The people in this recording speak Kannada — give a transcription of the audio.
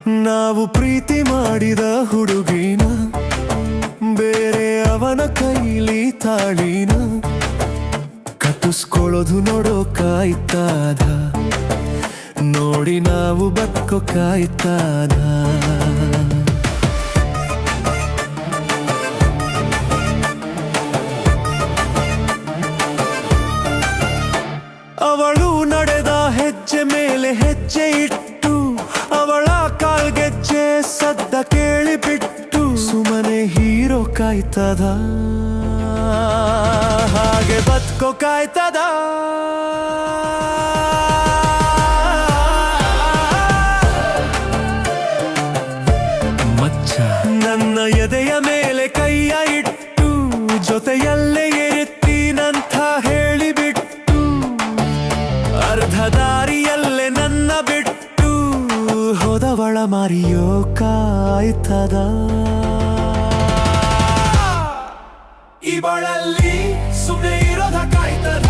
ನಾವು ಪ್ರೀತಿ ಮಾಡಿದ ಹುಡುಗಿನ ಬೇರೆ ಅವನ ಕೈಲಿ ತಾಳಿನ ಕಟ್ಟಿಸ್ಕೊಳ್ಳೋದು ನೋಡೋ ಕಾಯ್ತಾದ, ನೋಡಿ ನಾವು ಬದುಕೋ ಕಾಯ್ತಾದ. ಅವಳು ನಡೆದ ಹೆಜ್ಜೆ ಮೇಲೆ ಹೆಜ್ಜೆ ಇಟ್ಟು ಅವಳ ಕಾಲ್ಗೆಜ್ಜೆ ಸದ್ದ ಕೇಳಿಬಿಟ್ಟು ಸುಮ್ಮನೆ ಹೀರೋ ಕಾಯ್ತದ, ಹಾಗೆ ಬದುಕೋ ಕಾಯ್ತದ. ಮಚ್ಚ ನನ್ನ ಎದೆಯ ಮೇಲೆ ಕೈಯ ಇಟ್ಟು ಜೊತೆಯಲ್ಲೇ ಇರುತ್ತೀನಂತ ಹೇಳಿಬಿಟ್ಟು ಅರ್ಧ ದಾರಿಯಲ್ಲೇ ನನ್ನ ಬಿಟ್ಟು ಹೋದವಳ ಮಾರಿಯೋ ಕಾಯ್ತದ. ಇವಳಲ್ಲಿ ಸುಮ್ಮನೆ ಇರೋದ ಕಾಯ್ತದ.